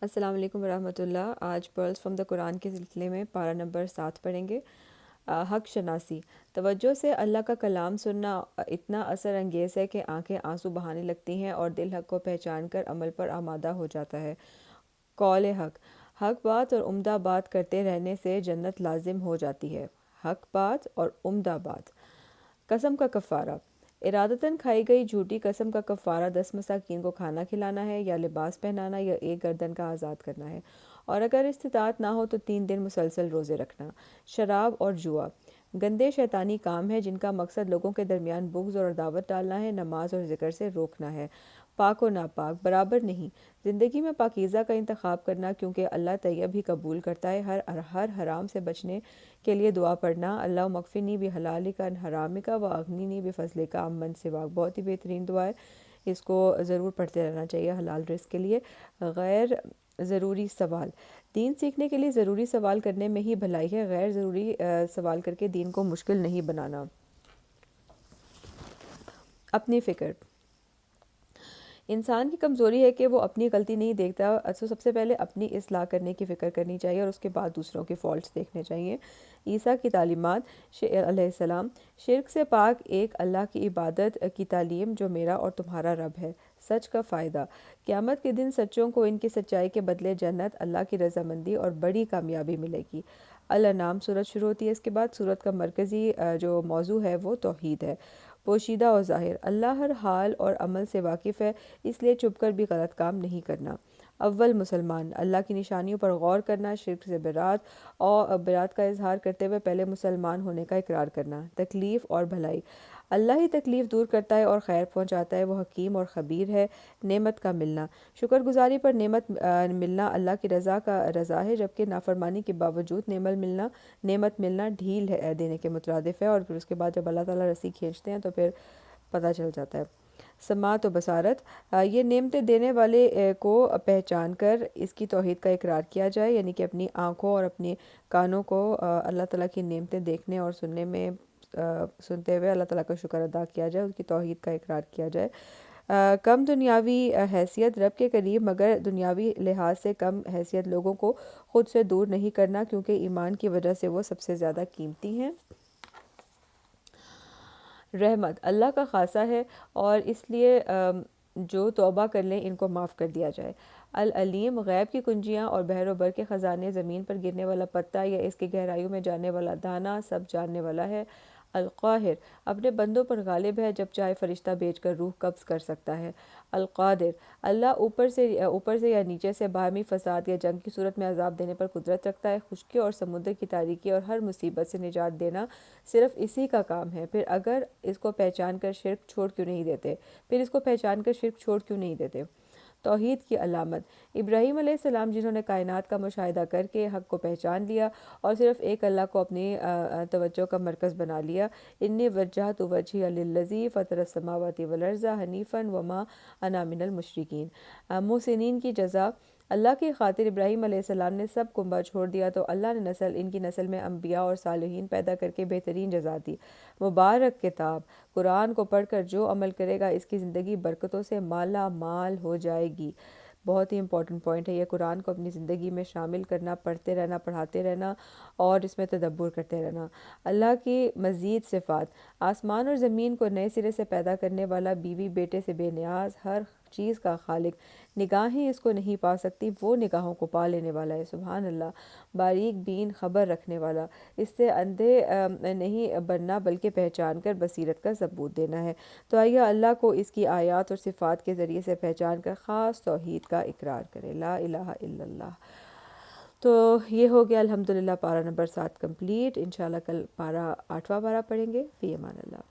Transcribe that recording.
السلام علیکم ورحمۃ اللہ۔ آج پرلز فرام دا قرآن کے سلسلے میں پارہ نمبر 7 پڑھیں گے۔ حق شناسی۔ توجہ سے اللہ کا کلام سننا اتنا اثر انگیز ہے کہ آنکھیں آنسو بہانے لگتی ہیں اور دل حق کو پہچان کر عمل پر آمادہ ہو جاتا ہے۔ قول حق۔ حق بات اور عمدہ بات کرتے رہنے سے جنت لازم ہو جاتی ہے۔ حق بات اور عمدہ بات۔ قسم کا کفارہ۔ ارادتاً کھائی گئی جھوٹی قسم کا کفارہ 10 مساکین کو کھانا کھلانا ہے، یا لباس پہنانا، یا ایک گردن کا آزاد کرنا ہے، اور اگر استطاعت نہ ہو تو 3 دن مسلسل روزے رکھنا۔ شراب اور جوا گندے شیطانی کام ہے جن کا مقصد لوگوں کے درمیان بغض اور عداوت ڈالنا ہے، نماز اور ذکر سے روکنا ہے۔ پاک و ناپاک برابر نہیں۔ زندگی میں پاکیزہ کا انتخاب کرنا، کیونکہ اللہ طیب ہی قبول کرتا ہے۔ ہر حرام سے بچنے کے لیے دعا پڑھنا، اللہ مغفرنی بحلالک عن حرامک و اغننی بفضلک عمن سواک، بہت ہی بہترین دعا ہے، اس کو ضرور پڑھتے رہنا چاہیے حلال رزق کے لیے۔ غیر ضروری سوال۔ دین سیکھنے کے لیے ضروری سوال کرنے میں ہی بھلائی ہے، غیر ضروری سوال کر کے دین کو مشکل نہیں بنانا۔ اپنی فکر۔ انسان کی کمزوری ہے کہ وہ اپنی غلطی نہیں دیکھتا، تو سب سے پہلے اپنی اصلاح کرنے کی فکر کرنی چاہیے اور اس کے بعد دوسروں کے فالٹس دیکھنے چاہیے۔ عیسیٰ کی تعلیمات علیہ السلام۔ شرک سے پاک ایک اللہ کی عبادت کی تعلیم جو میرا اور تمہارا رب ہے۔ سچ کا فائدہ۔ قیامت کے دن سچوں کو ان کی سچائی کے بدلے جنت، اللہ کی رضامندی اور بڑی کامیابی ملے گی۔ الانعام سورت شروع ہوتی ہے، اس کے بعد سورت کا مرکزی جو موضوع ہے وہ توحید ہے۔ پوشیدہ اور ظاہر۔ اللہ ہر حال اور عمل سے واقف ہے، اس لیے چھپ کر بھی غلط کام نہیں کرنا۔ اول مسلمان۔ اللہ کی نشانیوں پر غور کرنا، شرک سے برات کا اظہار کرتے ہوئے پہلے مسلمان ہونے کا اقرار کرنا۔ تکلیف اور بھلائی۔ اللہ ہی تکلیف دور کرتا ہے اور خیر پہنچاتا ہے، وہ حکیم اور خبیر ہے۔ نعمت کا ملنا۔ شکر گزاری پر نعمت ملنا اللہ کی رضا ہے، جبکہ نافرمانی کے باوجود نعمت ملنا ڈھیل دینے کے مترادف ہے، اور پھر اس کے بعد جب اللہ تعالیٰ رسی کھینچتے ہیں تو پھر پتہ چل جاتا ہے۔ سماعت و بصارت۔ یہ نعمتیں دینے والے کو پہچان کر اس کی توحید کا اقرار کیا جائے، یعنی کہ اپنی آنکھوں اور اپنی کانوں کو اللہ تعالیٰ کی نعمتیں دیکھنے اور سنتے ہوئے اللہ تعالیٰ کا شکر ادا کیا جائے، اس کی توحید کا اقرار کیا جائے۔ کم دنیاوی حیثیت۔ رب کے قریب مگر دنیاوی لحاظ سے کم حیثیت لوگوں کو خود سے دور نہیں کرنا، کیونکہ ایمان کی وجہ سے وہ سب سے زیادہ قیمتی ہیں۔ رحمت۔ اللہ کا خاصہ ہے اور اس لیے جو توبہ کر لیں ان کو معاف کر دیا جائے۔ العلیم۔ غیب کی کنجیاں اور بحر و بر کے خزانے، زمین پر گرنے والا پتا یا اس کی گہرائیوں میں جانے والا دانہ، سب جاننے والا ہے۔ القاہر۔ اپنے بندوں پر غالب ہے، جب چاہے فرشتہ بھیج کر روح قبض کر سکتا ہے۔ القادر۔ اللہ اوپر سے یا نیچے سے باہمی فساد یا جنگ کی صورت میں عذاب دینے پر قدرت رکھتا ہے۔ خشکی اور سمندر کی تاریکی اور ہر مصیبت سے نجات دینا صرف اسی کا کام ہے، پھر اس کو پہچان کر شرک چھوڑ کیوں نہیں دیتے؟ توحید کی علامت۔ ابراہیم علیہ السلام جنہوں نے کائنات کا مشاہدہ کر کے حق کو پہچان لیا اور صرف ایک اللہ کو اپنی توجہ کا مرکز بنا لیا۔ انی وجہت وجہی للذی فطر السماوات والارض حنیفا وما انا من المشرکین۔ محسنین کی جزا۔ اللہ کی خاطر ابراہیم علیہ السلام نے سب کنبہ چھوڑ دیا تو اللہ نے ان کی نسل میں انبیاء اور صالحین پیدا کر کے بہترین جزا دی۔ مبارک کتاب۔ قرآن کو پڑھ کر جو عمل کرے گا اس کی زندگی برکتوں سے مالا مال ہو جائے گی۔ بہت ہی امپورٹنٹ پوائنٹ ہے یہ، قرآن کو اپنی زندگی میں شامل کرنا، پڑھتے رہنا، پڑھاتے رہنا اور اس میں تدبر کرتے رہنا۔ اللہ کی مزید صفات۔ آسمان اور زمین کو نئے سرے سے پیدا کرنے والا، بیوی بیٹے سے بے نیاز، ہر چیز کا خالق۔ نگاہیں اس کو نہیں پا سکتی، وہ نگاہوں کو پا لینے والا ہے، سبحان اللہ۔ باریک بین، خبر رکھنے والا۔ اس سے اندھے نہیں بننا بلکہ پہچان کر بصیرت کا ثبوت دینا ہے۔ تو آئیے اللہ کو اس کی آیات اور صفات کے ذریعے سے پہچان کر خاص توحید کا اقرار کرے، لا الہ الا اللہ۔ تو یہ ہو گیا الحمدللہ پارہ نمبر 7 کمپلیٹ۔ انشاءاللہ کل 8واں پارہ پڑھیں گے۔ فی امان اللہ۔